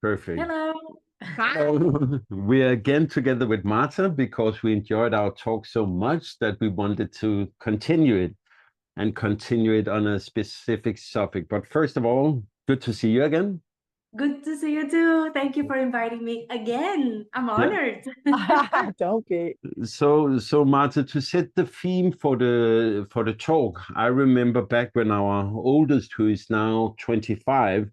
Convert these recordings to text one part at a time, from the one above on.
Perfect. Hello. So we're again together with Marta because we enjoyed our talk so much that we wanted to continue it and continue it on a specific subject. But first of all, good to see you again. Good to see you too. Thank you for inviting me again. I'm Yeah. honored. Don't be. So Marta, to set the theme for the talk, I remember back when our oldest, who is now 25,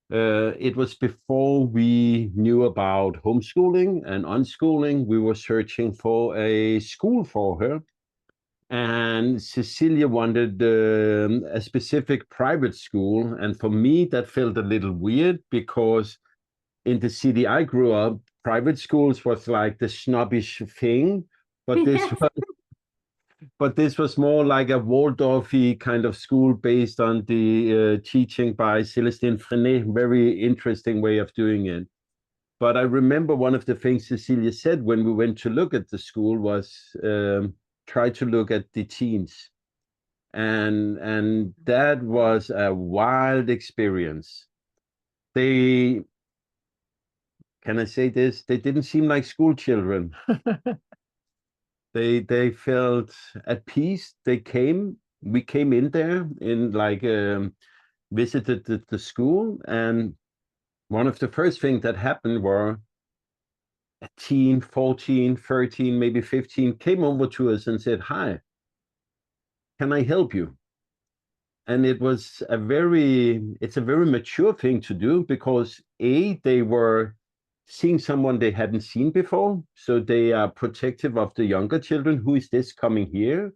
it was before we knew about homeschooling and unschooling. We were searching for a school for her. And Cecilia wanted a specific private school. And for me, that felt a little weird because in the city I grew up, private schools was like the snobbish thing. But this Yes. but this was more like a Waldorfy kind of school based on the teaching by Celestine Frenet. Very interesting way of doing it. But I remember one of the things Cecilia said when we went to look at the school was try to look at the teens. And that was a wild experience. They, can I say this? They didn't seem like school children. They felt at peace. We came in there in like visited the school, and one of the first things that happened were a teen, 14, 13, maybe 15, came over to us and said, "Hi, can I help you?" And it's a very mature thing to do because they were seeing someone they hadn't seen before. So they are protective of the younger children. Who is this coming here?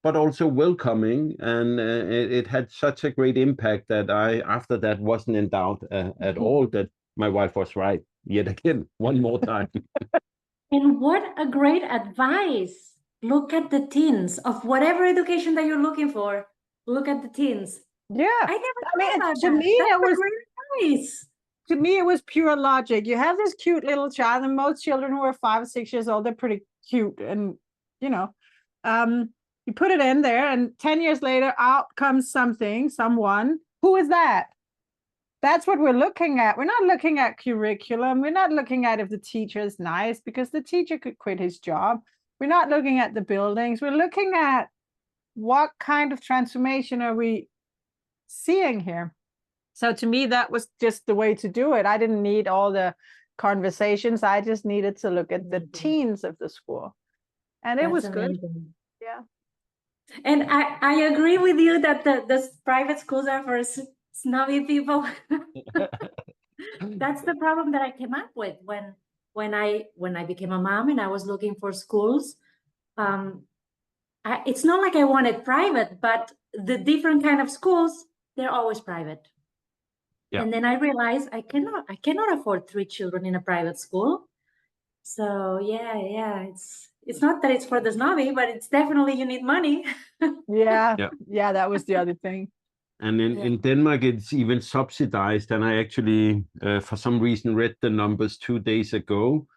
But also welcoming. And it had such a great impact that after that, wasn't in doubt at all that my wife was right yet again, one more time. And what a great advice. Look at the teens of whatever education that you're looking for. Look at the teens. Yeah. I never I thought mean, about to that. me, That's it a was great advice. to me, it was pure logic. You have this cute little child, and most children who are 5 or 6 years old, they're pretty cute. And you know, you put it in there, and 10 years later, out comes someone. Who is that? That's what we're looking at. We're not looking at curriculum. We're not looking at if the teacher is nice, because the teacher could quit his job. We're not looking at the buildings. We're looking at what kind of transformation are we seeing here. So to me, that was just the way to do it. I didn't need all the conversations. I just needed to look at the teens of the school. And it That's was good. amazing. Yeah. And I agree with you that the private schools are for snobby people. That's the problem that I came up with when I became a mom and I was looking for schools. It's not like I wanted private, but the different kind of schools, they're always private. Yeah. And then I realized I cannot afford 3 children in a private school. So yeah, it's not that it's for the snobby, but it's definitely you need money. Yeah. Yeah. Yeah. That was the other thing. And in Denmark, it's even subsidized. And I actually, for some reason, read the numbers 2 days ago.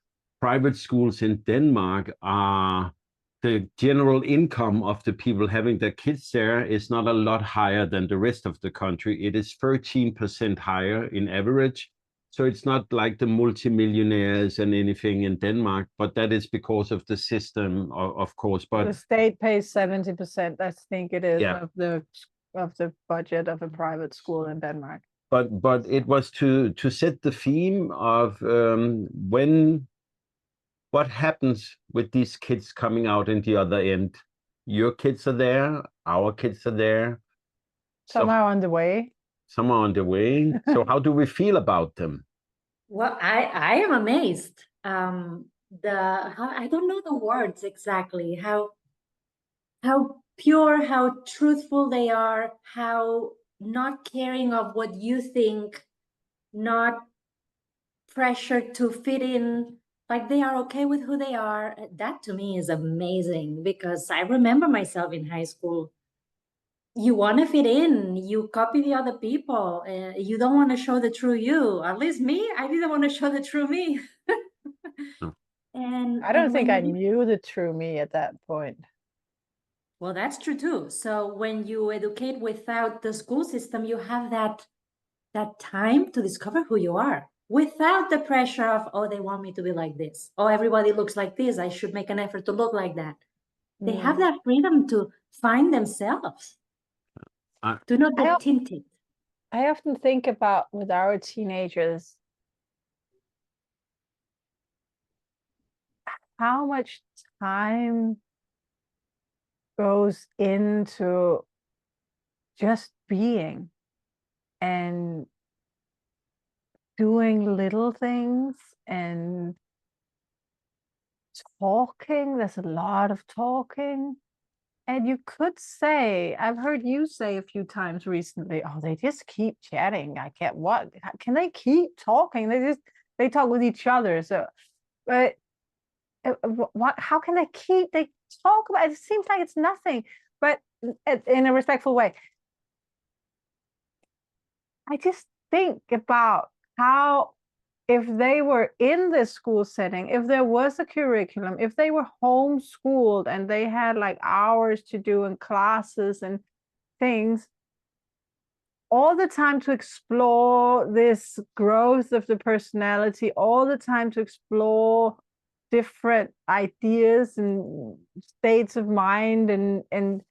Private schools in Denmark are the general income of the people having their kids there is not a lot higher than the rest of the country. It is 13% higher in average. So it's not like the multimillionaires and anything in Denmark, but that is because of the system, of course. But the state pays 70%, I think it is, yeah, of the budget of a private school in Denmark. but it was to set the theme of what happens with these kids coming out in the other end. Your kids are there, our kids are there. Some are on the way. Some are on the way. So how do we feel about them? Well, I am amazed. I don't know the words exactly. How pure, how truthful they are, how not caring of what you think, not pressured to fit in, like they are okay with who they are. That to me is amazing because I remember myself in high school. You want to fit in, you copy the other people, you don't want to show the true you. At least me, I didn't want to show the true me. No. And I don't think I when knew the true me at that point. well, that's true too. So when you educate without the school system, you have that time to discover who you are. without the pressure of, oh, they want me to be like this. Oh, everybody looks like this. I should make an effort to look like that. They have that freedom to find themselves, to not get tinted. I often think about with our teenagers, how much time goes into just being and doing little things and talking. There's a lot of talking. And you could say, I've heard you say a few times recently, oh, they just keep chatting. I can't, what can they keep talking? They talk with each other. So, but what, how can they talk about it? It seems like it's nothing, but in a respectful way. I just think about how, if they were in this school setting, if there was a curriculum, if they were homeschooled and they had like hours to do in classes and things, all the time to explore this growth of the personality, all the time to explore different ideas and states of mind and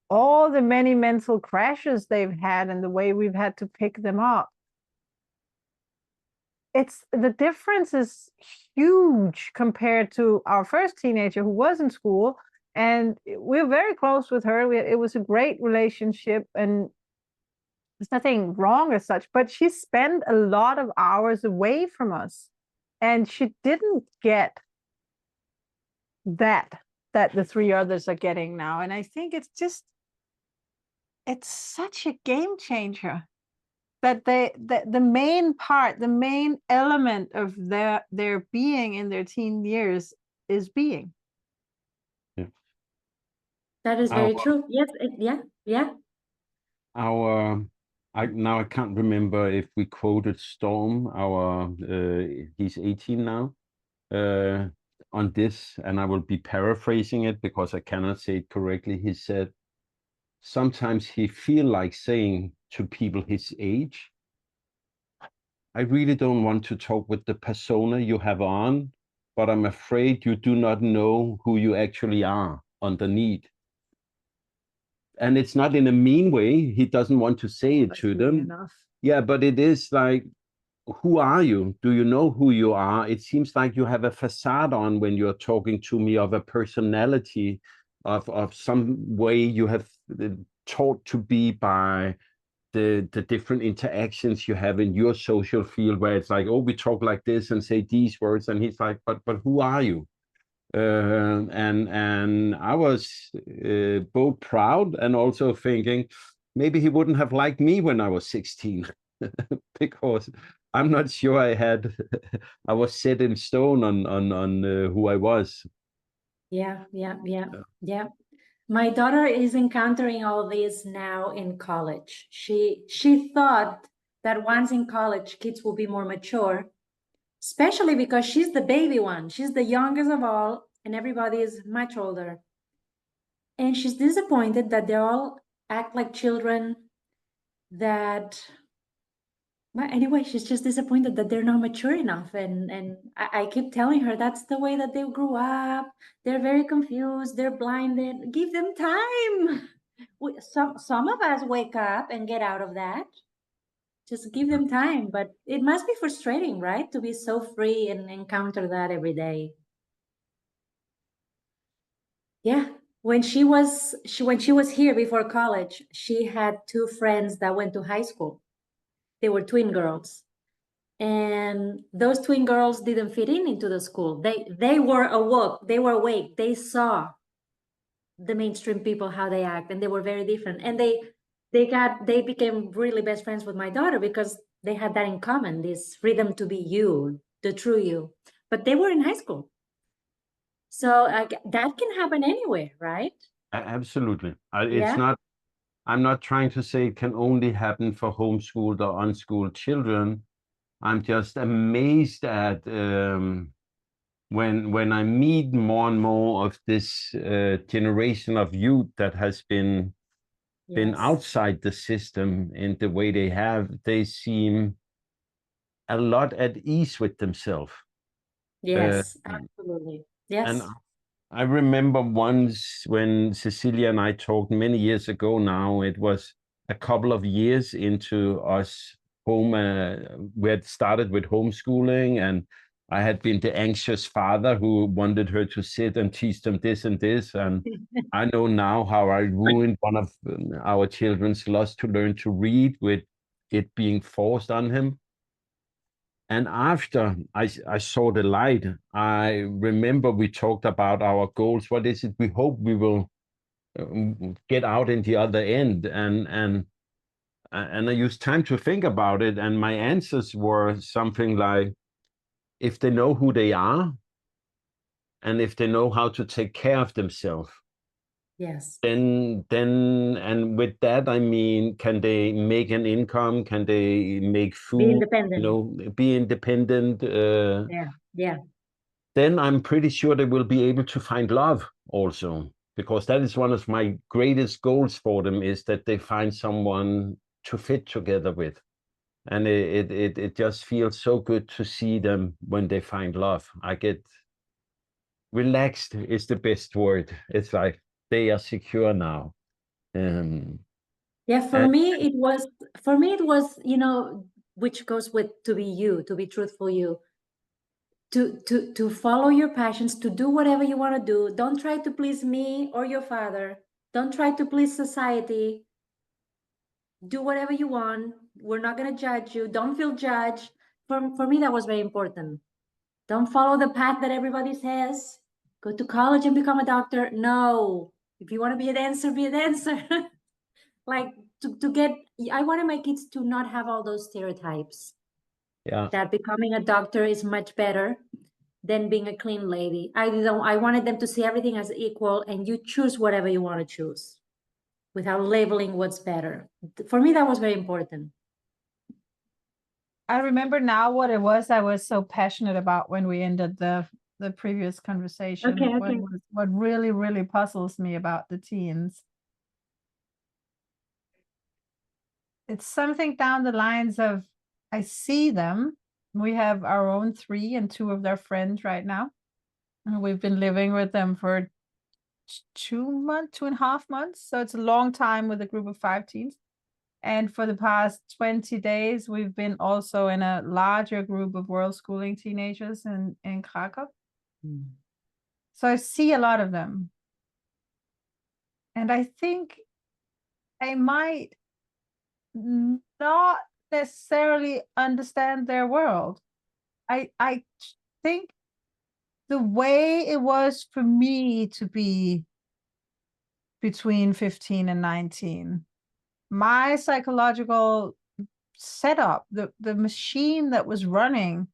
all the many mental crashes they've had and the way we've had to pick them up. It's the difference is huge compared to our first teenager who was in school, and we're very close with her. It was a great relationship, and there's nothing wrong as such, but she spent a lot of hours away from us, and she didn't get that the three others are getting now. And I think it's such a game changer that the main part, the main element of their being in their teen years is being. Yeah. That is very true. Yes, yeah. Now I can't remember if we quoted Storm, he's 18 now, on this, and I will be paraphrasing it because I cannot say it correctly. He said, sometimes he feel like saying to people his age, I really don't want to talk with the persona you have on, but I'm afraid you do not know who you actually are underneath. And it's not in a mean way. He doesn't want to say it to them. Enough. Yeah, but it is like, who are you? Do you know who you are? It seems like you have a facade on when you're talking to me of a personality, of some way you have taught to be by the different interactions you have in your social field, where it's like, oh, we talk like this and say these words, and he's like, but who are you? And I was both proud and also thinking maybe he wouldn't have liked me when I was 16 because I'm not sure I was set in stone on who I was. Yeah. My daughter is encountering all this now in college. She thought that once in college, kids will be more mature, especially because she's the baby one. She's the youngest of all, and everybody is much older. And she's disappointed that they all act like children, but anyway, she's just disappointed that they're not mature enough. And I keep telling her that's the way that they grew up. They're very confused. They're blinded. Give them time. Some of us wake up and get out of that. Just give them time. But it must be frustrating, right? To be so free and encounter that every day. Yeah. When she was here before college, she had two friends that went to high school. They were twin girls. And those twin girls didn't fit into the school. They were awoke. They were awake. They saw the mainstream people, how they act, and they were very different. And they became really best friends with my daughter because they had that in common, this freedom to be you, the true you. But they were in high school. So that can happen anywhere, right? Absolutely. Yeah. I'm not trying to say it can only happen for homeschooled or unschooled children. I'm just amazed at when I meet more and more of this generation of youth that has been outside the system in the way they seem a lot at ease with themselves. Yes, absolutely. And Yes. I remember once when Cecilia and I talked many years ago now, it was a couple of years into us home. We had started with homeschooling, and I had been the anxious father who wanted her to sit and teach them this and this. And I know now how I ruined one of our children's lust to learn to read with it being forced on him. And after I saw the light, I remember we talked about our goals. What is it we hope we will get out in the other end? And I used time to think about it, and my answers were something like, if they know who they are, and if they know how to take care of themselves, Yes. then and with that I mean, can they make an income? Can they make Be food? independent. Be independent. Yeah. Yeah. Then I'm pretty sure they will be able to find love also, because that is one of my greatest goals for them, is that they find someone to fit together with. And it just feels so good to see them when they find love. I get relaxed is the best word. It's like they are secure now. Yeah, And for me it was, which goes with to be you, to be truthful you, to follow your passions, to do whatever you want to do. Don't try to please me or your father. Don't try to please society. Do whatever you want. We're not going to judge you. Don't feel judged. For me, that was very important. Don't follow the path that everybody says. Go to college and become a doctor. No. If you want to be a dancer, be a dancer. Like to get, I want my kids to not have all those stereotypes yeah, that becoming a doctor is much better than being a clean lady. I wanted them to see everything as equal, and you choose whatever you want to choose without labeling what's better. For me, that was very important. I remember now what it was I was so passionate about when we ended the previous conversation. Okay, okay. What really, really puzzles me about the teens. It's something down the lines of, I see them. We have our own 3 and 2 of their friends right now. And we've been living with them for 2.5 months. So it's a long time with a group of 5 teens. And for the past 20 days, we've been also in a larger group of world schooling teenagers in Krakow. So I see a lot of them. And I think I might not necessarily understand their world. I think the way it was for me to be between 15 and 19, my psychological setup, the machine that was running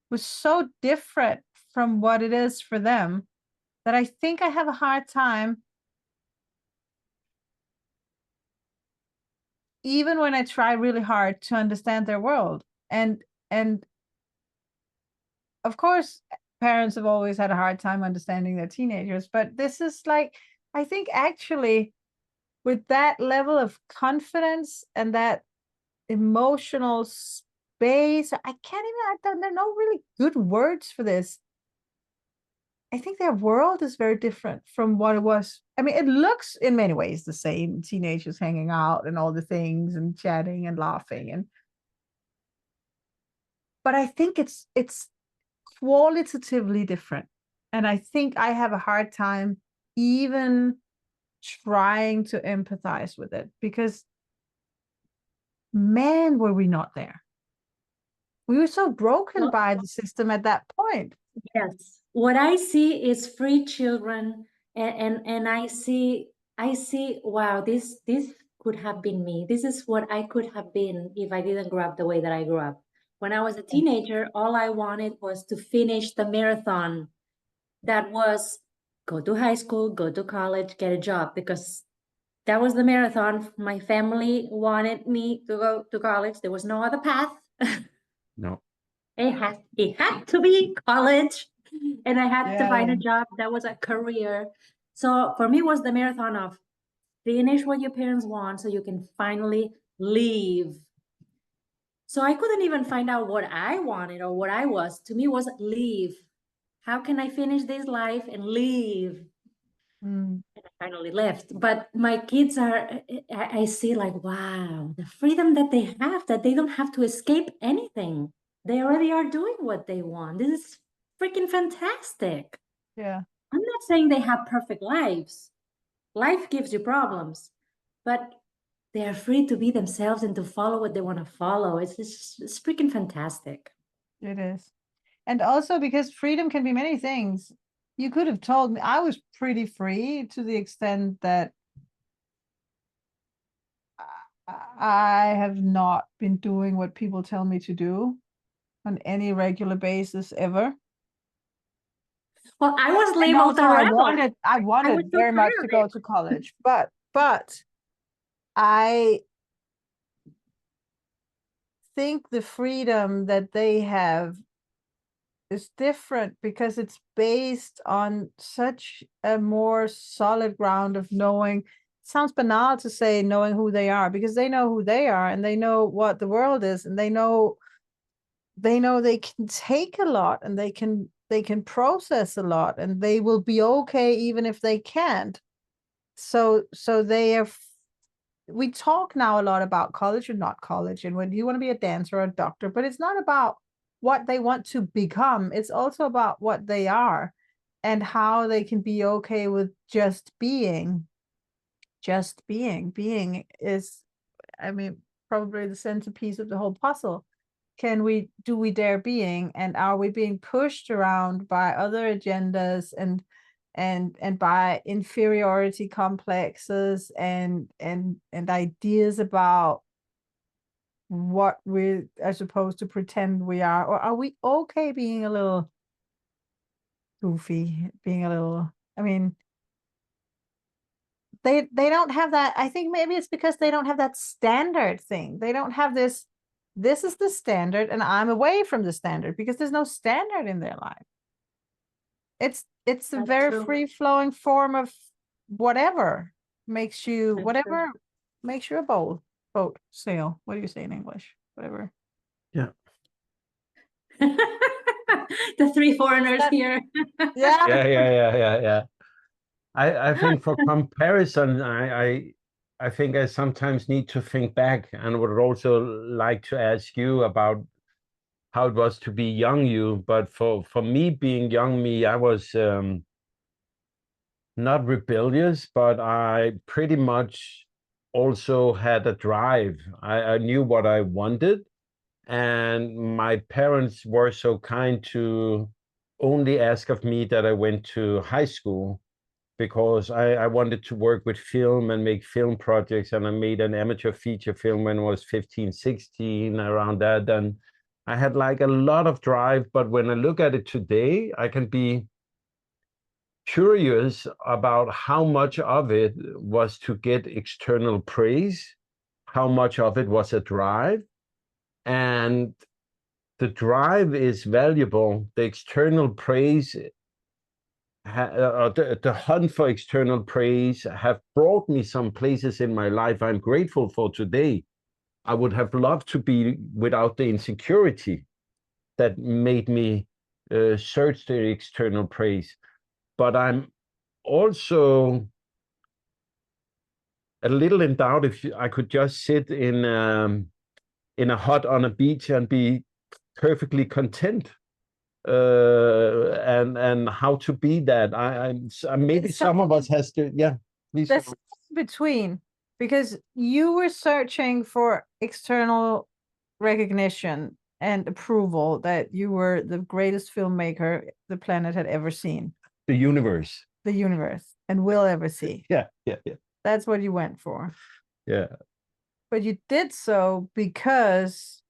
was so different from what it is for them that I think I have a hard time, even when I try really hard to understand their world. And of course, parents have always had a hard time understanding their teenagers, but this is like, I think actually with that level of confidence and that emotional space, I can't even, there are no really good words for this. I think their world is very different from what it was. I mean, it looks in many ways the same, teenagers hanging out and all the things and chatting and laughing, but I think it's qualitatively different. And I think I have a hard time even trying to empathize with it, because man, were we not there. We were so broken by the system at that point. Yes. What I see is free children, and I see, wow, this could have been me. This is what I could have been if I didn't grow up the way that I grew up. When I was a teenager, all I wanted was to finish the marathon. That was go to high school, go to college, get a job, because that was the marathon. My family wanted me to go to college. There was no other path. no. It had to be college, and I had to find a Yeah. job that was a career. So for me, it was the marathon of finish what your parents want so you can finally leave. So I couldn't even find out what I wanted or what I was. To me, it was leave. How can I finish this life and leave? Mm. And I finally left. But my kids are, I see like, wow, the freedom that they have, that they don't have to escape anything. They already are doing what they want. This is freaking fantastic. Yeah. I'm not saying they have perfect lives. Life gives you problems, but they are free to be themselves and to follow what they want to follow. It's freaking fantastic. It is. And also because freedom can be many things. You could have told me I was pretty free to the extent that I have not been doing what people tell me to do on any regular basis ever. Well, I was And labeled also a I rebel. wanted I was so very much tired to of go it. to college, but I think the freedom that they have is different because it's based on such a more solid ground of knowing. It sounds banal to say knowing who they are, because they know who they are and they know what the world is, and they know they can take a lot, and they can process a lot, and they will be okay even if they can't. So they are. We talk now a lot about college and not college, and when you want to be a dancer or a doctor, but it's not about what they want to become. It's also about what they are and how they can be okay with just being. Just being. Being is, I mean, probably the centerpiece of the whole puzzle. Do we dare being, and are we being pushed around by other agendas and by inferiority complexes and ideas about what we are supposed to pretend we are, or are we okay being a little goofy, being a little, I mean, they don't have that. I think maybe it's because they don't have that standard thing. They don't have this is the standard and I'm away from the standard, because there's no standard in their life. It's a That's very true. free-flowing form of whatever makes you That's whatever makes you a boat sail. What do you say in English? Whatever. Yeah. The three foreigners That- here. Yeah. Yeah. I think for comparison, I think I sometimes need to think back, and would also like to ask you about how it was to be young you. But for me, being young me, I was not rebellious, but I pretty much also had a drive. I knew what I wanted, and my parents were so kind to only ask of me that I went to high school, because I wanted to work with film and make film projects. And I made an amateur feature film when I was 15, 16, around that. And I had like a lot of drive. But when I look at it today, I can be curious about how much of it was to get external praise, how much of it was a drive. And the drive is valuable. The external praise, the hunt for external praise have brought me some places in my life I'm grateful for today. I would have loved to be without the insecurity that made me search the external praise. But I'm also a little in doubt if I could just sit in a hut on a beach and be perfectly content, and how to be that. Maybe So some of us has to, yeah. Please. that's between, because you were searching for external recognition and approval that you were the greatest filmmaker the planet had ever seen, The universe. the universe, and will ever see. Yeah. That's what you went for. Yeah. But you did so because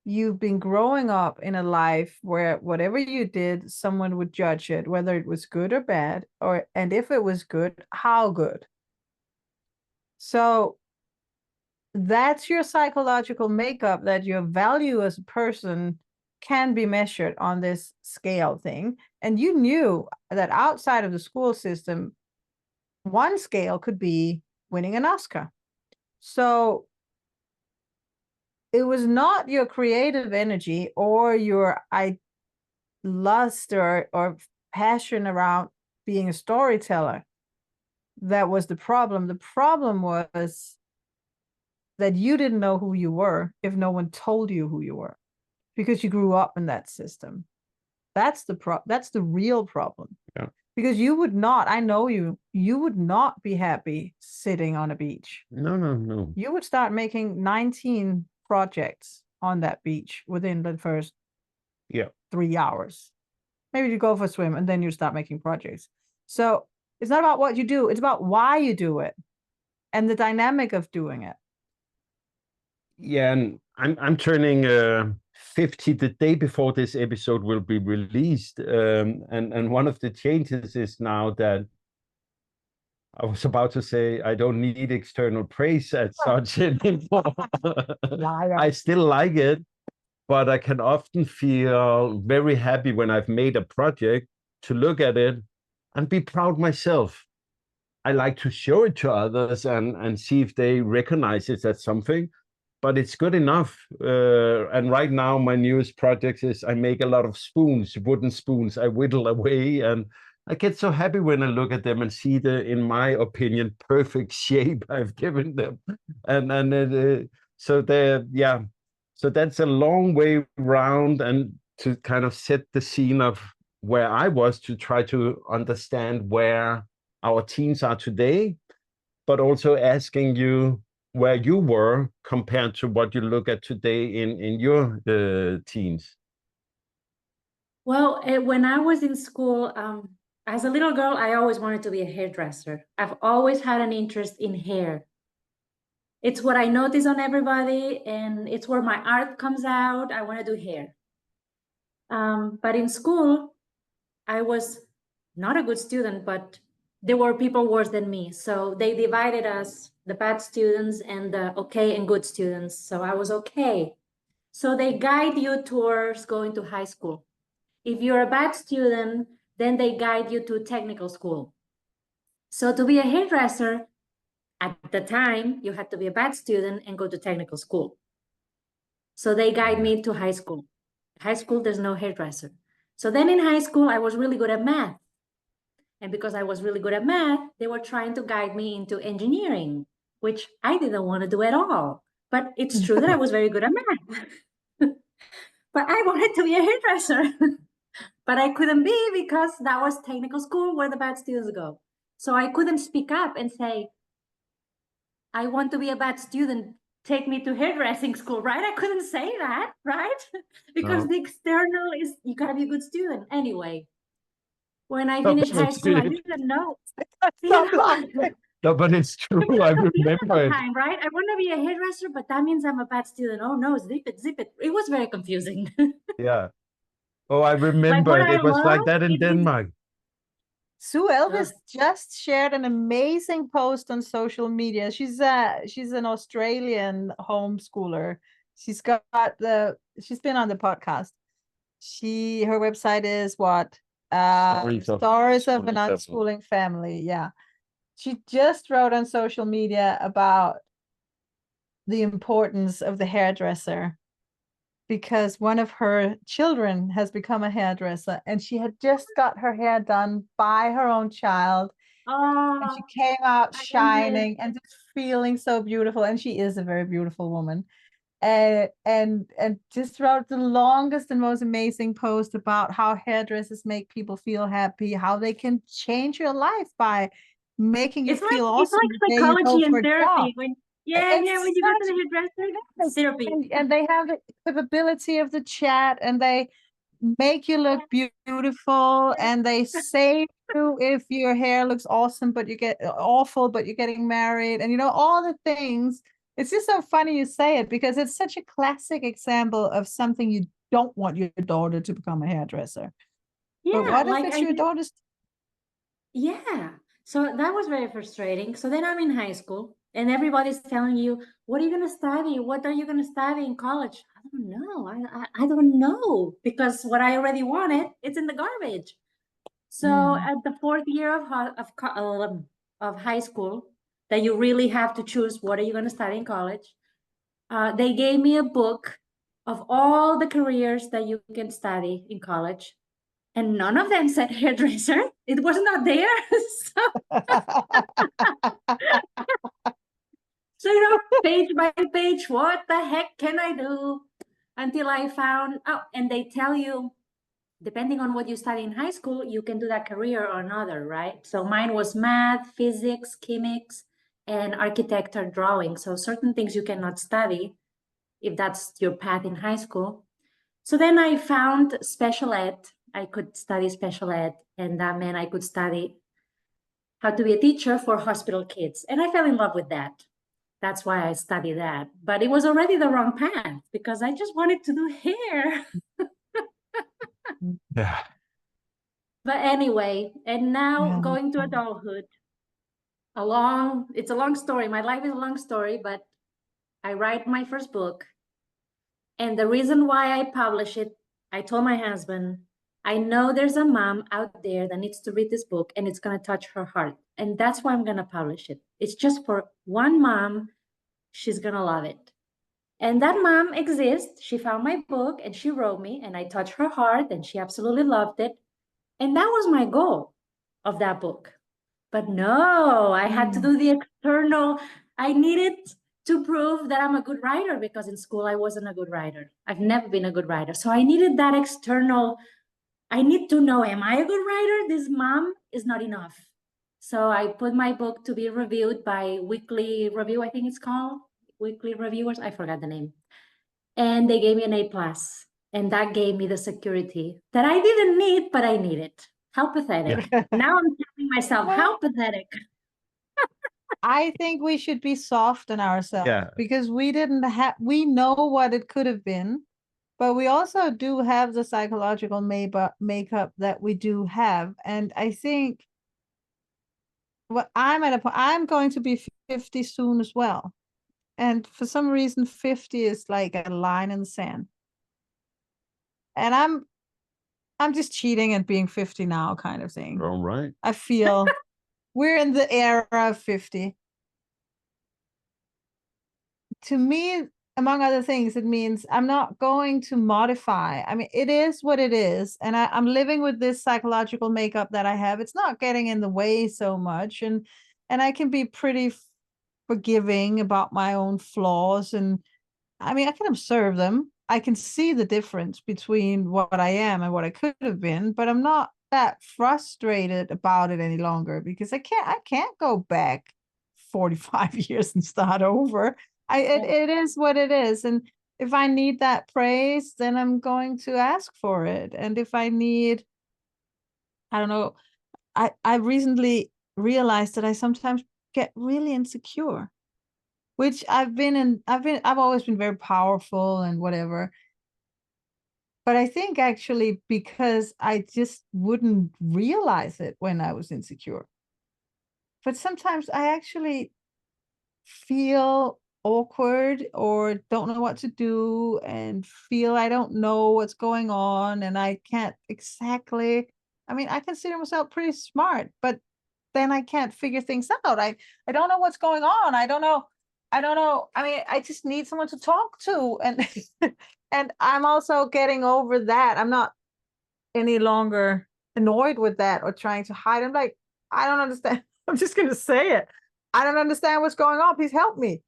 you've been growing up in a life where whatever you did, someone would judge it, whether it was good or bad, and if it was good, how good. So that's your psychological makeup, that your value as a person can be measured on this scale thing. And you knew that outside of the school system, one scale could be winning an Oscar. So it was not your creative energy or your lust or passion around being a storyteller that was the problem. The problem was that you didn't know who you were if no one told you who you were, because you grew up in that system. That's the real problem. Yeah. Because you would not, I know you would not be happy sitting on a beach. No. You would start making 19 projects on that beach within the first 3 hours. Maybe you go for a swim and then you start making projects. So it's not about what you do, it's about why you do it and the dynamic of doing it. Yeah, and I'm turning 50 the day before this episode will be released. And one of the changes is now that I was about to say I don't need external praise as such anymore. I still like it, but I can often feel very happy when I've made a project to look at it and be proud myself. I like to show it to others and see if they recognize it as something, but it's good enough. And right now, my newest project is I make a lot of spoons, wooden spoons. I whittle away, and I get so happy when I look at them and see the, in my opinion, perfect shape I've given them. So they're, yeah. So that's a long way round, and to kind of set the scene of where I was to try to understand where our teens are today, but also asking you where you were compared to what you look at today in your teens. Well, when I was in school, as a little girl, I always wanted to be a hairdresser. I've always had an interest in hair. It's what I notice on everybody, and it's where my art comes out. I want to do hair. But in school, I was not a good student, but there were people worse than me. So they divided us, the bad students and the okay and good students. So I was okay. So they guide you towards going to high school. If you're a bad student, then they guide you to technical school. So to be a hairdresser, at the time, you had to be a bad student and go to technical school. So they guide me to high school. High school, there's no hairdresser. So then in high school, I was really good at math. And because I was really good at math, they were trying to guide me into engineering, which I didn't want to do at all. But it's true that I was very good at math. But I wanted to be a hairdresser. But I couldn't be because that was technical school where the bad students go. So I couldn't speak up and say, I want to be a bad student. Take me to hairdressing school, right? I couldn't say that, right? Because the external is, you gotta be a good student. Anyway, when I finished high school, I didn't know. No, but it's true. I remember it. Time, right? I want to be a hairdresser, but that means I'm a bad student. Oh no, zip it, zip it. It was very confusing. Yeah. Oh, I remember it. It was like that in Denmark. Sue Elvis just shared an amazing post on social media. She's an Australian homeschooler. She's been on the podcast. Her website is what? Stories of an Unschooling Family. Yeah. She just wrote on social media about the importance of the hairdresser, because one of her children has become a hairdresser, and she had just got her hair done by her own child. And she came out shining and just feeling so beautiful. And she is a very beautiful woman. And just wrote the longest and most amazing post about how hairdressers make people feel happy, how they can change your life by making you feel awesome. It's like psychology and therapy. When you go to the hairdresser, therapy. And they have the capability of the chat, and they make you look beautiful, and they say you if your hair looks awesome, but you get awful, but you're getting married, and all the things. It's just so funny you say it, because it's such a classic example of something you don't want your daughter to become a hairdresser. Yeah, but what if it's your daughter's? Yeah. So that was very frustrating. So then I'm in high school, and everybody's telling you, what are you going to study? What are you going to study in college? I don't know. I don't know, because what I already wanted, it's in the garbage. So at the fourth year of high school, that you really have to choose what are you going to study in college, they gave me a book of all the careers that you can study in college, and none of them said hairdresser. It was not there. So, page by page, what the heck can I do? Until I found, oh, and they tell you, depending on what you study in high school, you can do that career or another, right? So mine was math, physics, chemics, and architecture drawing. So certain things you cannot study if that's your path in high school. So then I found special ed. I could study special ed, and that meant I could study how to be a teacher for hospital kids. And I fell in love with that. That's why I studied that. But it was already the wrong path because I just wanted to do hair. Yeah. But anyway, and now Yeah. going to adulthood, it's a long story. My life is a long story, but I write my first book. And the reason why I publish it, I told my husband, I know there's a mom out there that needs to read this book and it's going to touch her heart. And that's why I'm going to publish it. It's just for one mom. She's going to love it. And that mom exists. She found my book and she wrote me, and I touched her heart and she absolutely loved it. And that was my goal of that book. But no, I had to do the external. I needed to prove that I'm a good writer because in school I wasn't a good writer. I've never been a good writer. So I needed that external. I need to know, am I a good writer? This mom is not enough. So I put my book to be reviewed by Weekly Review, I think it's called. Weekly Reviewers, I forgot the name. And they gave me an A+. And that gave me the security that I didn't need, but I needed. How pathetic. Now I'm telling myself, how pathetic. I think we should be soft on ourselves Yeah. because we know what it could have been, but we also do have the psychological makeup that we do have. And I think what I'm at a point, I'm going to be 50 soon as well. And for some reason, 50 is like a line in the sand. And I'm just cheating at being 50 now, kind of thing. All right. I feel we're in the era of 50. To me, among other things, it means I'm not going to modify. I mean, it is what it is. And I'm living with this psychological makeup that I have. It's not getting in the way so much. And I can be pretty forgiving about my own flaws. And I mean, I can observe them. I can see the difference between what I am and what I could have been, but I'm not that frustrated about it any longer because I can't go back 45 years and start over. It is what it is. And if I need that praise, then I'm going to ask for it. And if I need, I don't know, I recently realized that I sometimes get really insecure, which I've always been very powerful and whatever. But I think actually because I just wouldn't realize it when I was insecure. But sometimes I actually feel awkward or don't know what to do and feel I don't know what's going on and I can't exactly, I mean, I consider myself pretty smart, but then I can't figure things out. I don't know what's going on. I don't know. I mean, I just need someone to talk to. And and I'm also getting over that. I'm not any longer annoyed with that or trying to hide. I'm like, I don't understand. I'm just gonna say it. I don't understand what's going on. Please help me.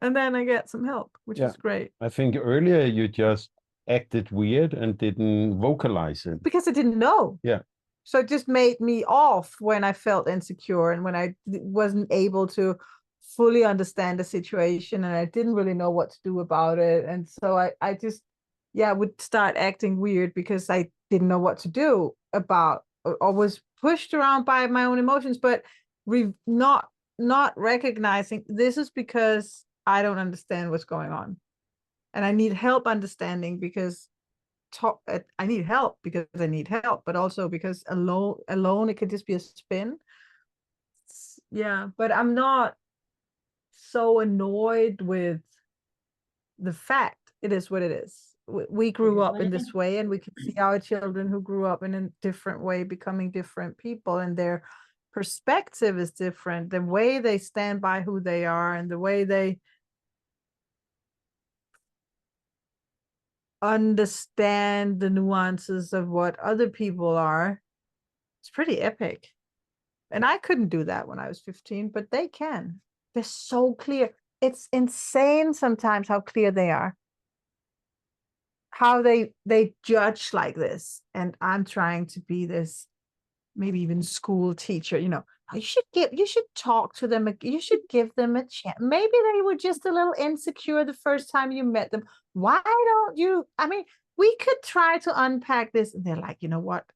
And then I get some help, which is great. I think earlier you just acted weird and didn't vocalize it. Because I didn't know. Yeah. So it just made me off when I felt insecure and when I wasn't able to fully understand the situation and I didn't really know what to do about it. And so I just, would start acting weird because I didn't know what to do about or was pushed around by my own emotions, but not recognizing this is because I don't understand what's going on. And I need help understanding because I need help because I need help, but also because alone it could just be a spin. Yeah, but I'm not so annoyed with the fact it is what it is. We grew up in this way, and we can see our children who grew up in a different way becoming different people, and their perspective is different. The way they stand by who they are and the way they understand the nuances of what other people are. It's pretty epic. And I couldn't do that when I was 15, but they can. They're so clear. It's insane sometimes how clear they are. How they judge like this. And I'm trying to be this, maybe even school teacher, you know. You should talk to them. You should give them a chance. Maybe they were just a little insecure the first time you met them. Why don't you? I mean, we could try to unpack this. And they're like, you know what?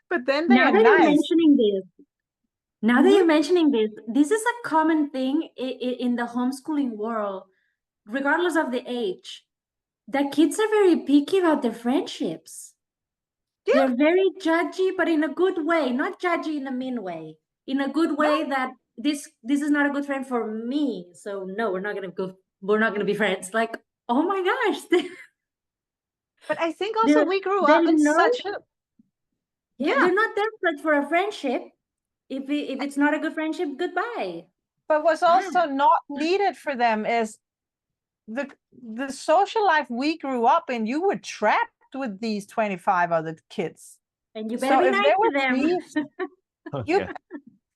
But then they Now are that you're nice. mentioning this, now that Mhm. you're mentioning this is a common thing in the homeschooling world, regardless of the age. The kids are very picky about their friendships. Yeah. They're very judgy, but in a good way, not judgy in a mean way, in a good way that this is not a good friend for me. So no, we're not gonna be friends. Like, oh my gosh. But I think also we grew up they in know, such a yeah, they're not desperate for a friendship. If it's not a good friendship, goodbye. but what's also not needed for them is the social life we grew up in. You were trapped with these 25 other kids. And you better So be if nice there to were them. beef, you Yeah.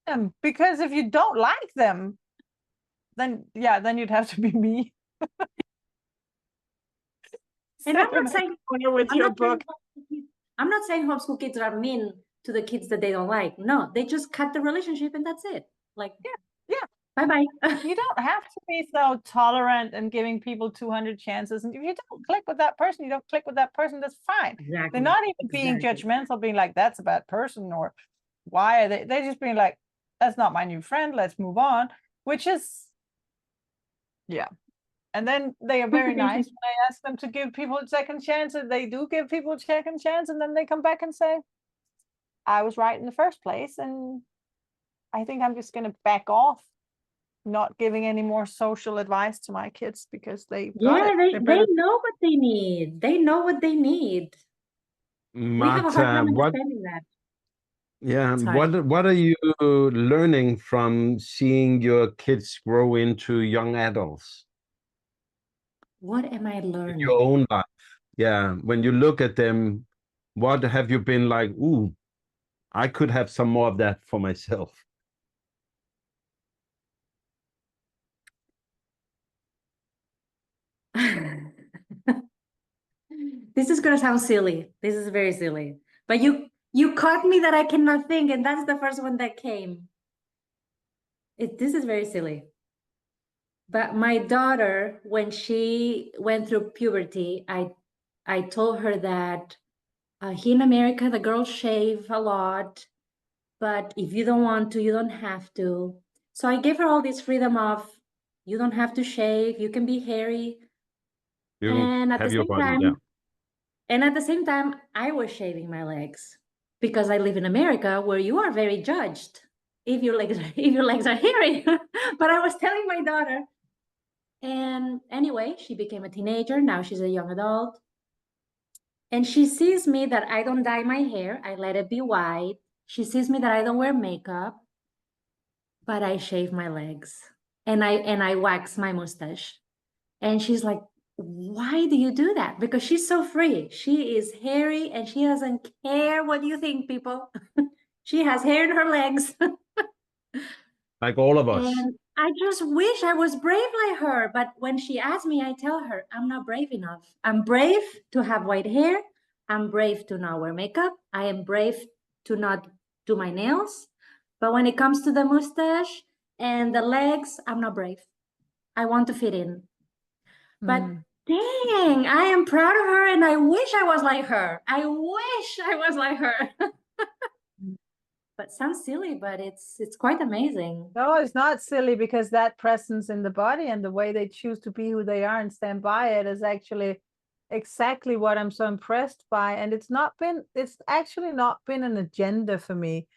them, because if you don't like them, then you'd have to be me. And I'm not saying with your book. I'm not saying homeschool kids are mean to the kids that they don't like. No, they just cut the relationship and that's it. Like, Yeah. bye-bye. You don't have to be so tolerant and giving people 200 chances. And if you don't click with that person, you don't click with that person, that's fine. Exactly. They're not even being judgmental, being like, that's a bad person, or why are they're just being like, that's not my new friend, let's move on, which is, yeah. And then they are very nice when I ask them to give people a second chance, and they do give people a second chance, and then they come back and say, I was right in the first place, and I think I'm just going to back off, not giving any more social advice to my kids because they got it. They know what they need. They know what they need. We have a hard Marta, time understanding that. yeah, Sorry. what are you learning from seeing your kids grow into young adults What am I in learning? your own life? Yeah, when you look at them, what have you been like, ooh, I could have some more of that for myself? This is gonna sound silly. This is very silly. But you caught me that I cannot think, and that's the first one that came. This is very silly. But my daughter, when she went through puberty, I told her that here in America, the girls shave a lot, but if you don't want to, you don't have to. So I gave her all this freedom of, you don't have to shave, you can be hairy. You And at the have your same body, time, yeah. and at the same time, I was shaving my legs because I live in America where you are very judged if your legs are hairy. But I was telling my daughter, and anyway, she became a teenager. Now she's a young adult. And she sees me that I don't dye my hair. I let it be white. She sees me that I don't wear makeup, but I shave my legs and I wax my mustache. And she's like, why do you do that? Because she's so free. She is hairy and she doesn't care what you think, people. She has hair in her legs. Like all of us. And I just wish I was brave like her. But when she asks me, I tell her, I'm not brave enough. I'm brave to have white hair. I'm brave to not wear makeup. I am brave to not do my nails. But when it comes to the mustache and the legs, I'm not brave. I want to fit in. But dang, I am proud of her and I wish I was like her. I wish I was like her. But sounds silly, but it's quite amazing. No, it's not silly, because that presence in the body and the way they choose to be who they are and stand by it is actually exactly what I'm so impressed by. And it's actually not been an agenda for me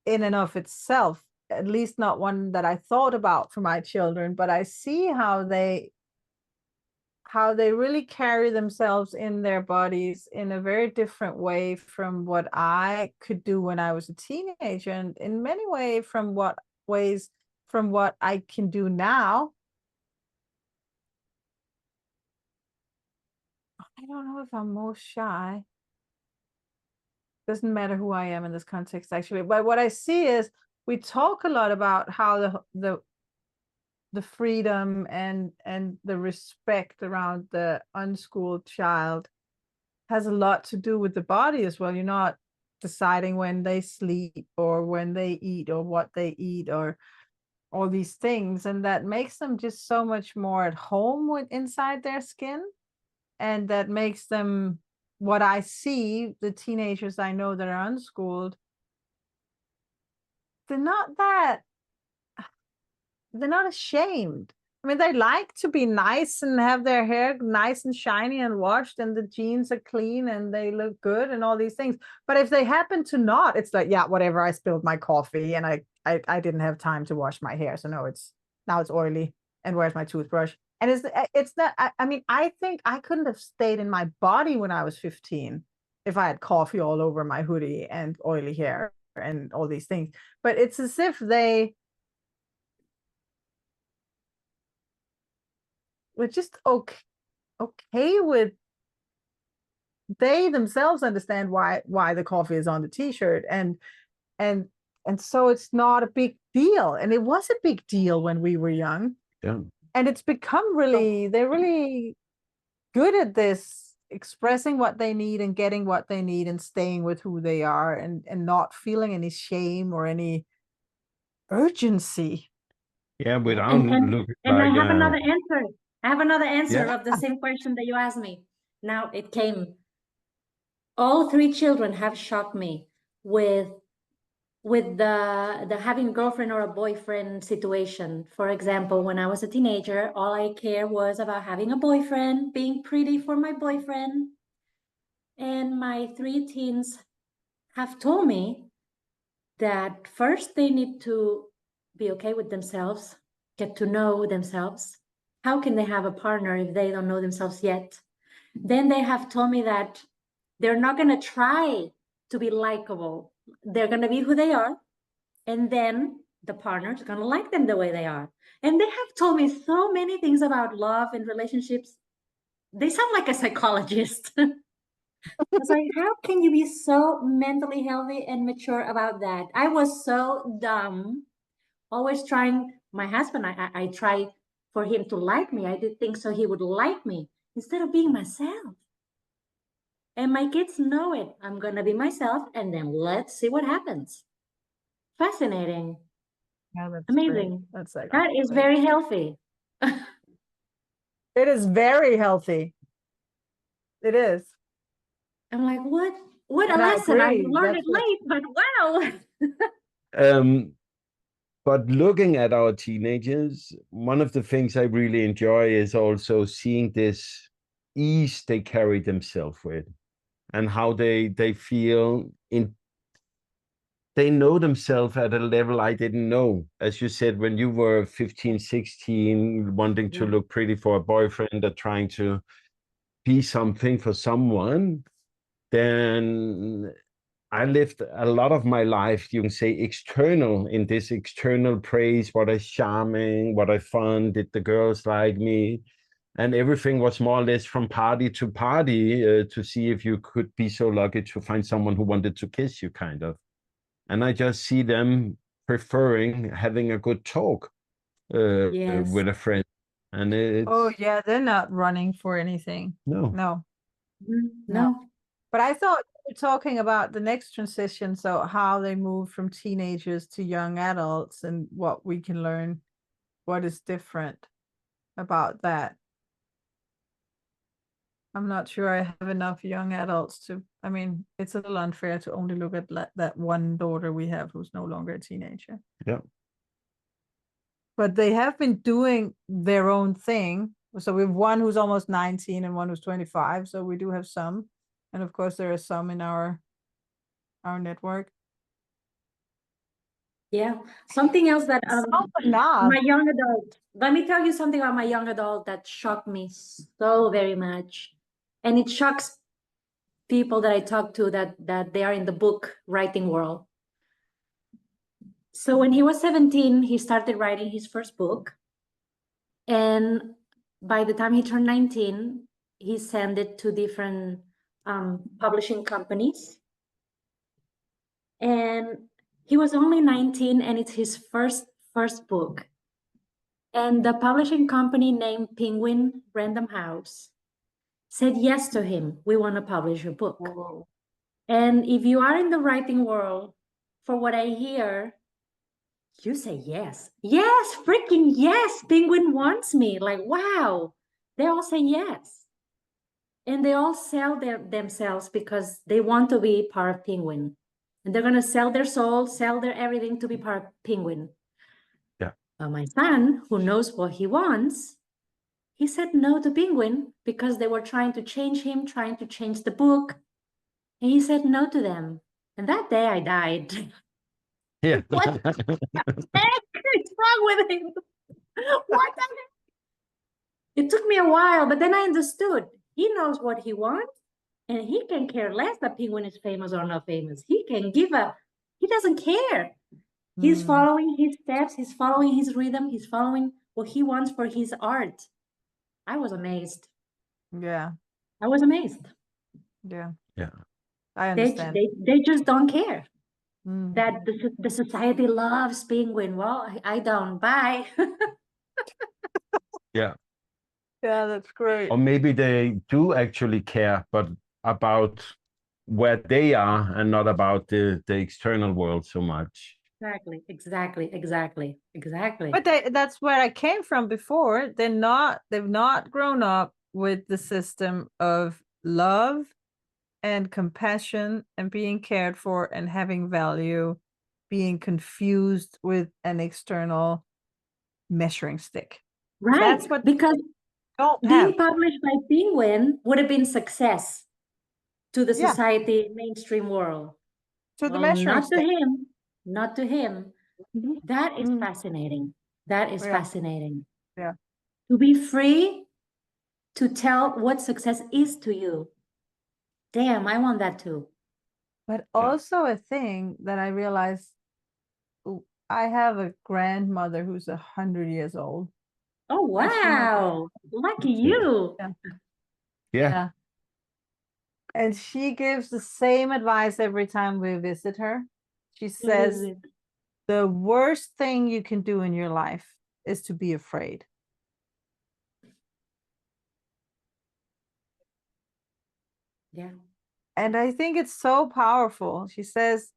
in and of itself, at least not one that I thought about for my children, but I see how they really carry themselves in their bodies in a very different way from what I could do when I was a teenager, and in many ways from what I can do now. don't know if I'm most shy. Doesn't matter who I am in this context, actually. But what I see is we talk a lot about how the freedom and the respect around the unschooled child has a lot to do with the body as well. You're not deciding when they sleep or when they eat or what they eat or all these things, and that makes them just so much more at home with inside their skin, and that makes them, what I see, the teenagers I know that are unschooled, they're not that, they're not ashamed. I mean, they like to be nice and have their hair nice and shiny and washed, and the jeans are clean and they look good and all these things. But if they happen to not, it's like, yeah, whatever, I spilled my coffee and I didn't have time to wash my hair. So no, now it's oily. And where's my toothbrush? And it's not, I mean, I think I couldn't have stayed in my body when I was 15 if I had coffee all over my hoodie and oily hair and all these things. But it's as if they were just okay with, they themselves understand why the coffee is on the t-shirt, and so it's not a big deal. And it was a big deal when we were young. Yeah. And it's become really, they're really good at this, expressing what they need and getting what they need and staying with who they are, and not feeling any shame or any urgency. Yeah, without And looking I like have another answer. I have another answer Yeah. of the same question that you asked me. Now it came. All three children have shocked me with the having a girlfriend or a boyfriend situation. For example, when I was a teenager, all I cared was about having a boyfriend, being pretty for my boyfriend. And my three teens have told me that first they need to be okay with themselves, get to know themselves. How can they have a partner if they don't know themselves yet? Then they have told me that they're not going to try to be likable. They're going to be who they are. And then the partner's going to like them the way they are. And they have told me so many things about love and relationships. They sound like a psychologist. I was like, how can you be so mentally healthy and mature about that? I was so dumb, always trying. My husband, I tried for him to like me. I did things so he would like me instead of being myself. And my kids know it. I'm going to be myself, and then let's see what happens. Fascinating. Yeah, that's Amazing. That's like, That is very healthy. it is very healthy. It is. I'm like, what a And I lesson. I agree. learned it late, but wow. But looking at our teenagers, one of the things I really enjoy is also seeing this ease they carry themselves with, and how they feel they know themselves at a level I didn't know. As you said, when you were 15, 16, wanting to look pretty for a boyfriend or trying to be something for someone, then I lived a lot of my life, you can say, external, in this external praise, what is charming, what I fun, did the girls like me? And everything was more or less from party to party to see if you could be so lucky to find someone who wanted to kiss you, kind of. And I just see them preferring having a good talk Yes. with a friend. And it's, Oh yeah, they're not running for anything. no. No. No. But I thought we were talking about the next transition, so how they move from teenagers to young adults and what we can learn, what is different about that. I'm not sure I have enough young adults to, I mean, it's a little unfair to only look at that one daughter we have who's no longer a teenager. Yeah. But they have been doing their own thing. So we have one who's almost 19 and one who's 25. So we do have some. And of course, there are some in our network. Yeah. Something else that my young adult, let me tell you something about my young adult that shocked me so very much. And it shocks people that I talk to that they are in the book writing world. So when he was 17, he started writing his first book. And by the time he turned 19, he sent it to different publishing companies. And he was only 19, and it's his first book. And the publishing company named Penguin Random House said yes to him. We want to publish your book. Whoa. And if you are in the writing world, for what I hear, you say yes. Yes, freaking yes. Penguin wants me. Like, wow. They all say yes. And they all sell themselves because they want to be part of Penguin. And they're going to sell their soul, sell their everything to be part of Penguin. Yeah. My son, who knows what he wants, he said no to Penguin because they were trying to change him, trying to change the book. And he said no to them. And that day I died. Yeah. What the heck is wrong with him? What the heck? It took me a while, but then I understood. He knows what he wants, and he can care less that Penguin is famous or not famous. He doesn't care. He's following his steps, he's following his rhythm, he's following what he wants for his art. I was amazed. Yeah. I was amazed. Yeah. Yeah. I understand. They just don't care. Mm. That the society loves Penguin. Well, I don't. Bye. Yeah. Yeah, that's great. Or maybe they do actually care, but about where they are and not about the external world so much. Exactly. But that's where I came from before. They've not grown up with the system of love and compassion and being cared for and having value, being confused with an external measuring stick. Right. That's what because don't being have. published by Penguin would have been success to the Yeah. society mainstream world. To the Well, measuring not to stick. him. Not to him. Mhm. That is Mm. fascinating. That is Yeah. fascinating. Yeah. To be free to tell what success is to you. Damn, I want that too. But Yeah. also a thing that I realized, I have a grandmother who's 100 years old. Oh, wow. Lucky you. Yeah. Yeah. And she gives the same advice every time we visit her. She What is says, it? the worst thing you can do in your life is to be afraid. Yeah. And I think it's so powerful. She says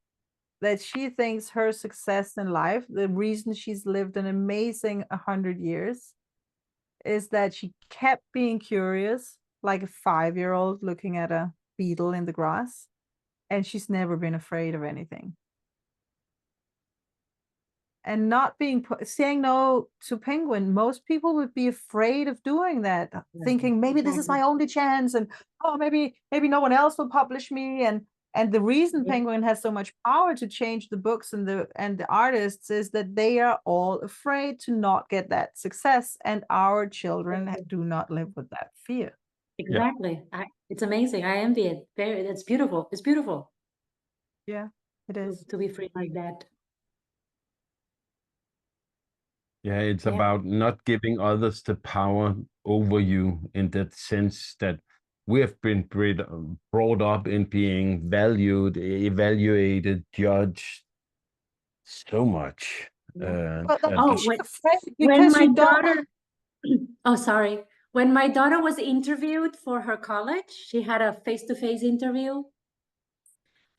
that she thinks her success in life, the reason she's lived an amazing 100 years, is that she kept being curious, like a 5-year-old looking at a beetle in the grass, and she's never been afraid of anything. And not saying no to Penguin, most people would be afraid of doing that, thinking maybe this is my only chance, and oh, maybe no one else will publish me. And the reason Penguin has so much power to change the books and the artists is that they are all afraid to not get that success, and our children do not live with that fear. Exactly. It's amazing. I envy it. It's beautiful. It's beautiful. Yeah, it is. To be free like that. Yeah, it's about not giving others the power over you, in that sense that we have been brought up in being valued, evaluated, judged so much. But that and makes you afraid when because my you don't. daughter, oh, sorry. When my daughter was interviewed for her college, she had a face-to-face interview.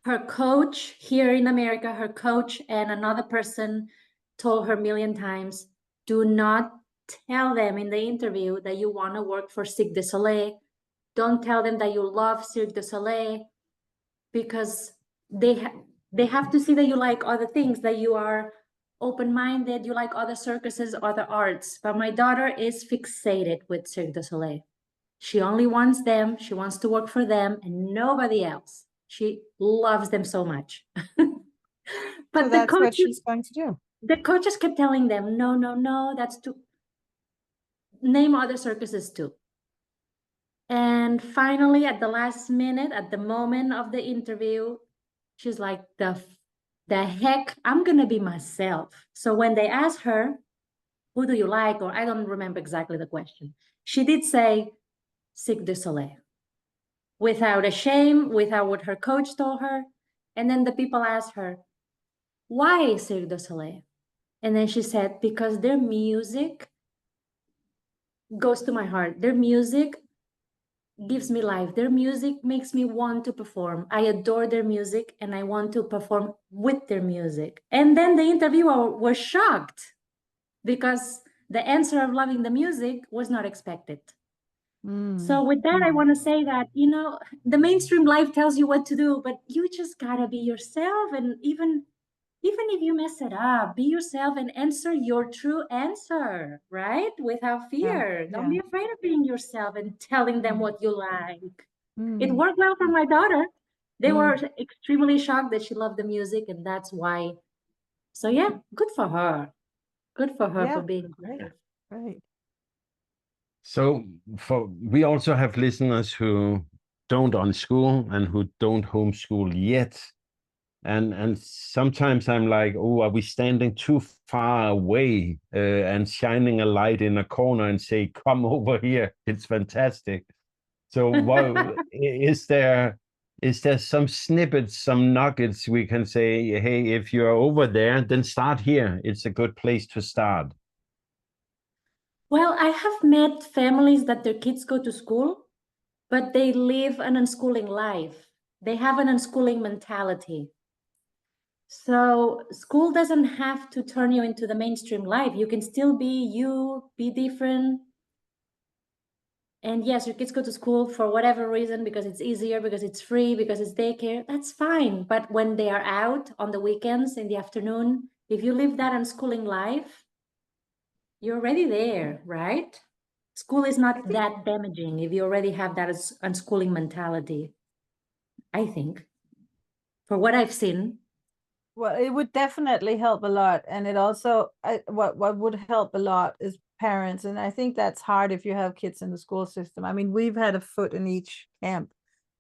Her coach here in America, her coach and another person told her a million times, do not tell them in the interview that you want to work for Cirque du Soleil. Don't tell them that you love Cirque du Soleil, because they have to see that you like other things, that you are open-minded, you like other circuses, other arts. But my daughter is fixated with Cirque du Soleil. She only wants them. She wants to work for them and nobody else. She loves them so much. But So that's what she's going to do. The coaches kept telling them, no, that's too. Name other circuses too. And finally, at the last minute, at the moment of the interview, she's like, the heck, I'm gonna be myself. So when they asked her, who do you like? Or I don't remember exactly the question. She did say Cirque du Soleil. Without a shame, without what her coach told her. And then the people asked her, why Cirque du Soleil? And then she said, because their music goes to my heart. Their music gives me life. Their music makes me want to perform. I adore their music and I want to perform with their music. And then the interviewer was shocked because the answer of loving the music was not expected. So with that, I want to say that, you know, the mainstream life tells you what to do, but you just gotta be yourself. And even if you mess it up, be yourself and answer your true answer, right? Without fear. Don't be afraid of being yourself and telling them what you like. It worked well for my daughter. They were extremely shocked that she loved the music, and that's why. So yeah, good for her. Good for her for being brave. Right. So we also have listeners who don't unschool and who don't homeschool yet. And sometimes I'm like, oh, are we standing too far away and shining a light in a corner and say, come over here, it's fantastic. So what is there some snippets, some nuggets we can say, hey, if you're over there, then start here. It's a good place to start. Well, I have met families that their kids go to school, but they live an unschooling life. They have an unschooling mentality. So school doesn't have to turn you into the mainstream life. You can still be you, be different. And yes, your kids go to school for whatever reason, because it's easier, because it's free, because it's daycare. That's fine. But when they are out on the weekends in the afternoon, if you live that unschooling life, you're already there, right? School is not that damaging if you already have that unschooling mentality, I think, for what I've seen. Well, it would definitely help a lot. And it also, what would help a lot is parents. And I think that's hard if you have kids in the school system. I mean, we've had a foot in each camp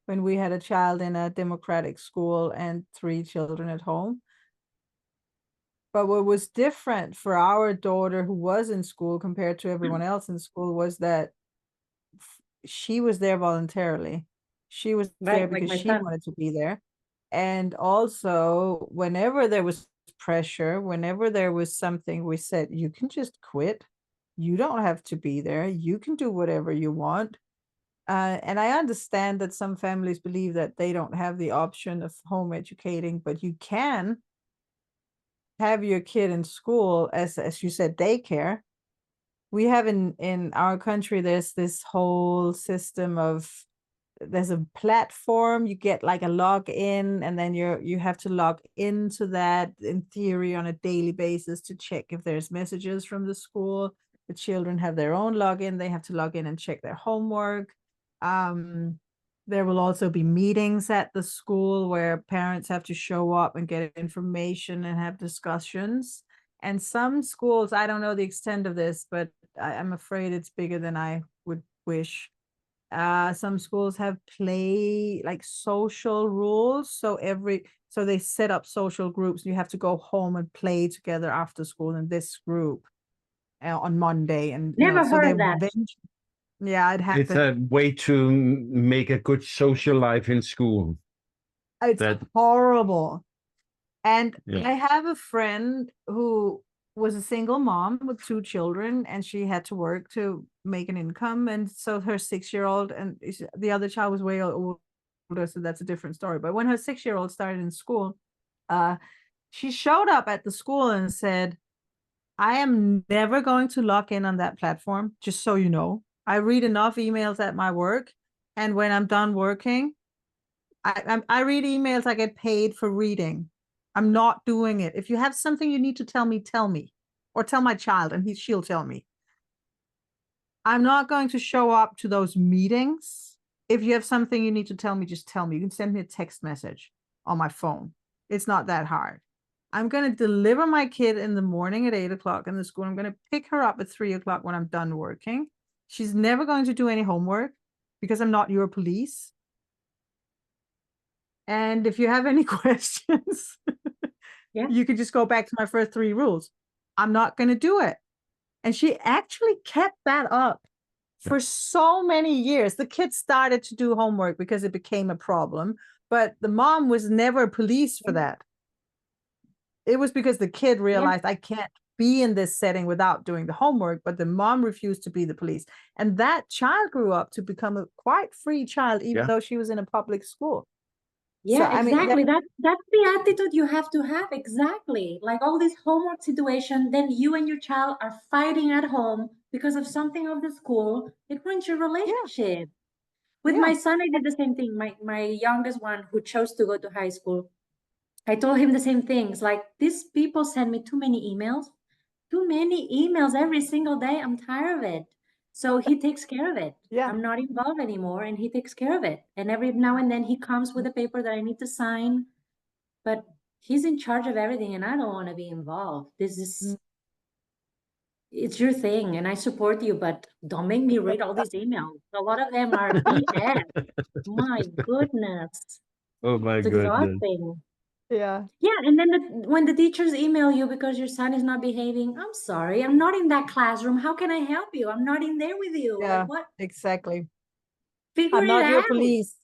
when we had a child in a democratic school and 3 children at home. But what was different for our daughter who was in school compared to everyone else in school was that she was there voluntarily. She was there Right, like because my she son. wanted to be there. And also, whenever there was pressure, whenever there was something, we said, you can just quit. You don't have to be there. You can do whatever you want. And I understand that some families believe that they don't have the option of home educating, but you can have your kid in school, as you said, daycare. We have in our country, there's this whole system of, there's a platform, you get like a login, and then you have to log into that in theory on a daily basis to check if there's messages from the school. The children have their own login, they have to log in and check their homework. There will also be meetings at the school where parents have to show up and get information and have discussions. And some schools, I don't know the extent of this, but I'm afraid it's bigger than I would wish. Some schools have like social rules. So they set up social groups. You have to go home and play together after school in this group on Monday. And Never so heard that. yeah, it It's happened. a way to make a good social life in school. It's horrible. And Yeah. I have a friend who was a single mom with 2 children, and she had to work to make an income. And so her 6-year-old, and the other child was way older, so that's a different story. But when her 6-year-old started in school, she showed up at the school and said, I am never going to log in on that platform, just so you know. I read enough emails at my work, and when I'm done working, I read emails I get paid for reading. I'm not doing it. If you have something you need to tell me, or tell my child, and she'll tell me. I'm not going to show up to those meetings. If you have something you need to tell me, just tell me. You can send me a text message on my phone. It's not that hard. I'm going to deliver my kid in the morning at 8 o'clock in the school. I'm going to pick her up at 3 o'clock when I'm done working. She's never going to do any homework because I'm not your police. And if you have any questions, you could just go back to my first 3 rules. I'm not going to do it. And she actually kept that up for so many years. The kids started to do homework because it became a problem, but the mom was never policed for that. It was because the kid realized, I can't be in this setting without doing the homework, but the mom refused to be the police. And that child grew up to become a quite free child, even though she was in a public school. Yeah, So, exactly. That's the attitude you have to have. Exactly. Like all this homework situation, then you and your child are fighting at home because of something of the school. It ruins your relationship. With my son, I did the same thing. My youngest one, who chose to go to high school, I told him the same things. Like, these people send me too many emails every single day. I'm tired of it. So he takes care of it. I'm not involved anymore, and he takes care of it. And every now and then he comes with a paper that I need to sign, but he's in charge of everything, and I don't want to be involved. It's your thing, and I support you, but don't make me read all these emails. A lot of them are BS. My goodness. Oh my It's goodness. exhausting. Yeah. Yeah, and then when the teachers email you because your son is not behaving, I'm sorry, I'm not in that classroom. How can I help you? I'm not in there with you. Yeah, like, what? exactly. Figure I'm it not your out. police.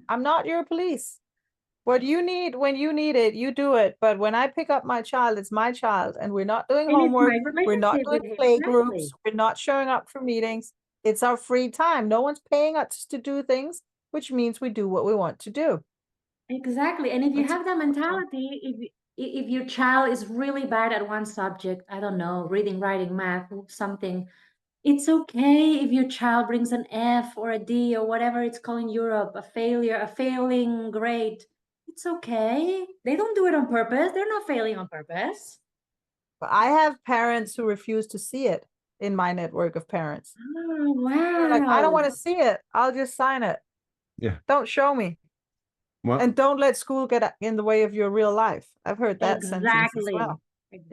I'm not your police. What you need when you need it, you do it. But when I pick up my child, it's my child, and we're not doing And it's homework. my We're not relationship doing with him. play Exactly. groups. We're not showing up for meetings. It's our free time. No one's paying us to do things, which means we do what we want to do. Exactly. And if you That's have that mentality, if your child is really bad at one subject, I don't know, reading, writing, math, something, it's okay if your child brings an F or a D or whatever it's called in Europe, a failure, a failing grade. It's okay. They don't do it on purpose. They're not failing on purpose. But I have parents who refuse to see it in my network of parents. Oh, They're like, I don't wow. want to see it. I'll just sign it. Yeah. Don't show me. Well, And don't let school get in the way of your real life. I've heard that sentence as well.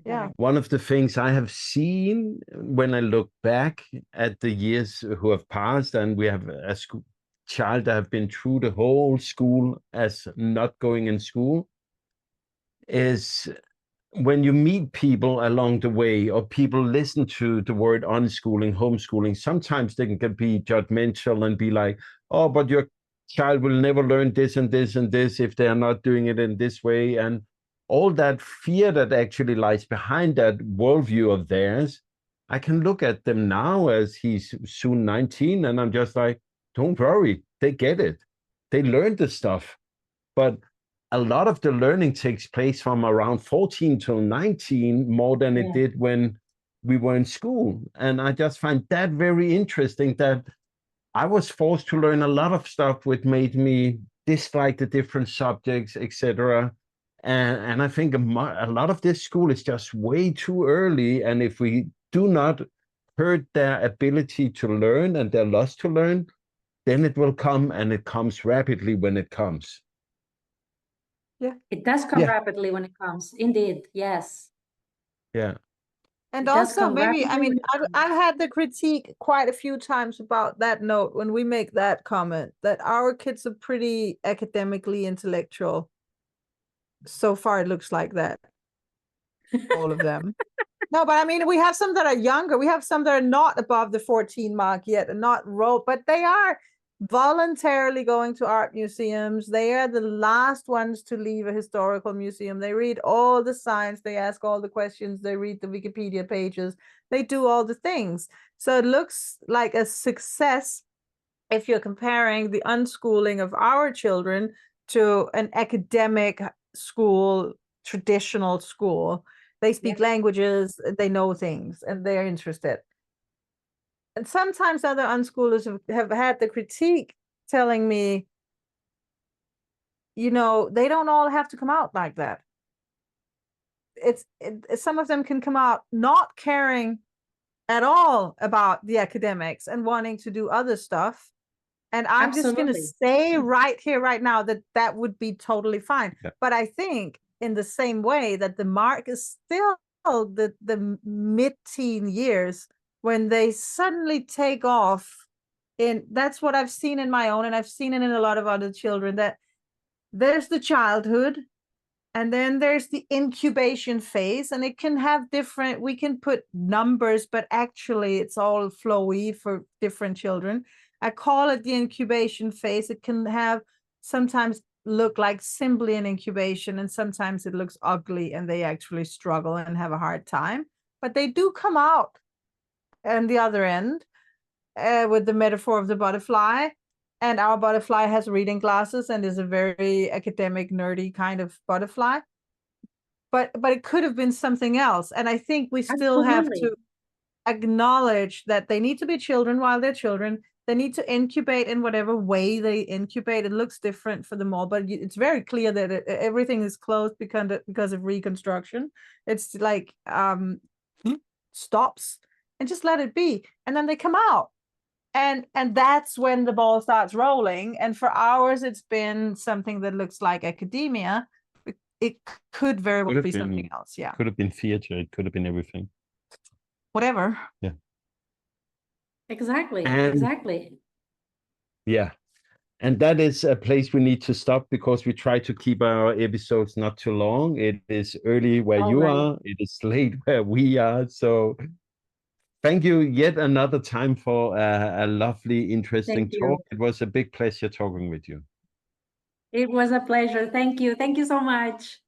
Yeah. one of the things I have seen when I look back at the years who have passed, and we have a child that have been through the whole school as not going in school, is when you meet people along the way, or people listen to the word unschooling, homeschooling, sometimes they can be judgmental and be like, oh, but your child will never learn this and this and this if they are not doing it in this way. And all that fear that actually lies behind that worldview of theirs, I can look at them now as he's soon 19, and I'm just like, don't worry, they get it. They learned the stuff. But a lot of the learning takes place from around 14 to 19 more than it did when we were in school. And I just find that very interesting, that I was forced to learn a lot of stuff which made me dislike the different subjects, etc. And I think a lot of this school is just way too early. And if we do not hurt their ability to learn and their lust to learn, then it will come, and it comes rapidly when it comes. Yeah. It does come rapidly when it comes. Indeed. Yes. Yeah. And It does also come maybe, I rapidly mean, when it I've had the critique quite a few times about that note when we make that comment, that our kids are pretty academically intellectual. So far, it looks like that. All of them. No, but I mean, we have some that are younger. We have some that are not above the 14 mark yet and not rolled, but they are voluntarily going to art museums. They are the last ones to leave a historical museum. They read all the signs, they ask all the questions, they read the Wikipedia pages, they do all the things. So it looks like a success if you're comparing the unschooling of our children to an academic school, traditional school. They speak languages, they know things, and they're interested. And sometimes other unschoolers have had the critique telling me, you know, they don't all have to come out like that. Some of them can come out not caring at all about the academics and wanting to do other stuff. And I'm just going to say right here, right now, that would be totally fine. Yeah. But I think in the same way that the mark is still the mid-teen years, when they suddenly take off, and that's what I've seen in my own, and I've seen it in a lot of other children, that there's the childhood, And then there's the incubation phase, and it can have different, we can put numbers, but actually it's all flowy for different children. I call it the incubation phase. It can have sometimes look like simply an incubation, and sometimes it looks ugly and they actually struggle and have a hard time, but they do come out on the other end with the metaphor of the butterfly. And our butterfly has reading glasses and is a very academic, nerdy kind of butterfly. But it could have been something else. And I think we still have to acknowledge that they need to be children while they're children. They need to incubate in whatever way they incubate. It looks different for them all, but it's very clear that everything is closed because of reconstruction. It's like stops and just let it be. And then they come out. And that's when the ball starts rolling. And for ours, it's been something that looks like academia. It could very well be something else. Yeah. Could have been theater. It could have been everything. Whatever. Yeah. Exactly. And, exactly. Yeah. And that is a place we need to stop, because we try to keep our episodes not too long. It is early where you are. It is late where we are. So thank you yet another time for a lovely, interesting talk. It was a big pleasure talking with you. It was a pleasure. Thank you. Thank you so much.